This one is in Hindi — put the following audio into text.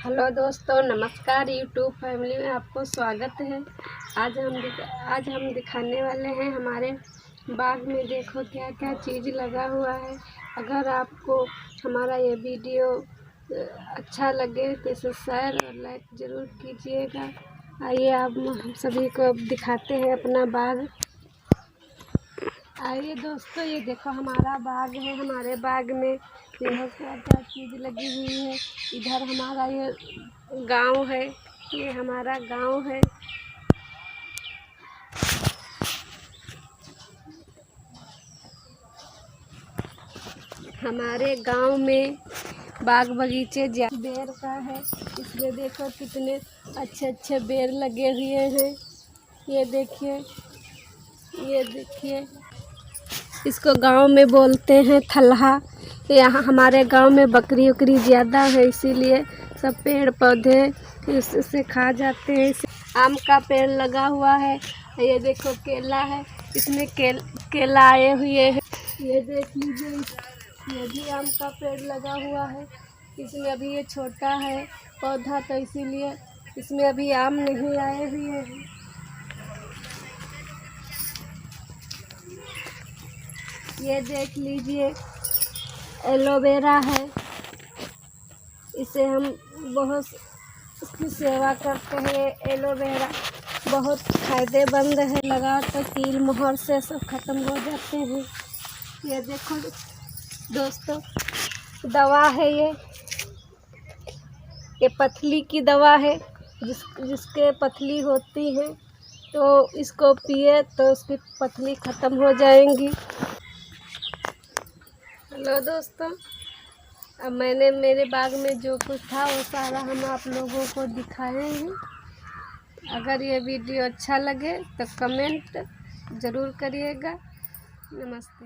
हेलो दोस्तों, नमस्कार। यूट्यूब फैमिली में आपको स्वागत है। आज हम दिखाने वाले हैं हमारे बाग में। देखो क्या क्या चीज़ लगा हुआ है। अगर आपको हमारा ये वीडियो अच्छा लगे तो इसे शेयर और लाइक ज़रूर कीजिएगा। आइए आप हम सभी को अब दिखाते हैं अपना बाग। आइए दोस्तों, ये देखो हमारा बाग है। हमारे बाग में देखो क्या क्या चीज़ लगी हुई है। इधर हमारा ये गांव है, ये हमारा गांव है। हमारे गांव में बाग बगीचे बेर का है। इसमें देखो कितने अच्छे अच्छे बेर लगे हुए हैं। ये देखिए, ये देखिए, इसको गांव में बोलते हैं थल्हा। यहाँ हमारे गांव में बकरी उकरी ज़्यादा है, इसीलिए सब पेड़ पौधे इससे खा जाते हैं। आम का पेड़ लगा हुआ है। ये देखो केला है, इसमें केला आए हुए हैं। ये देख लीजिए, ये भी आम का पेड़ लगा हुआ है। इसमें अभी ये छोटा है पौधा, तो इसीलिए इसमें अभी आम नहीं आए हुए हैं। ये देख लीजिए, एलोवेरा है। इसे हम बहुत इसकी सेवा करते हैं। एलोवेरा बहुत फायदेमंद है, लगा तो कील मोहर से सब खत्म हो जाते हैं। ये देखो दोस्तों, दवा है ये पथली की दवा है। जिसके पथली होती है तो इसको पिए तो उसकी पथली खत्म हो जाएंगी। हेलो दोस्तों, अब मैंने मेरे बाग में जो कुछ था वो सारा हम आप लोगों को दिखाए हैं। अगर ये वीडियो अच्छा लगे तो कमेंट ज़रूर करिएगा। नमस्ते।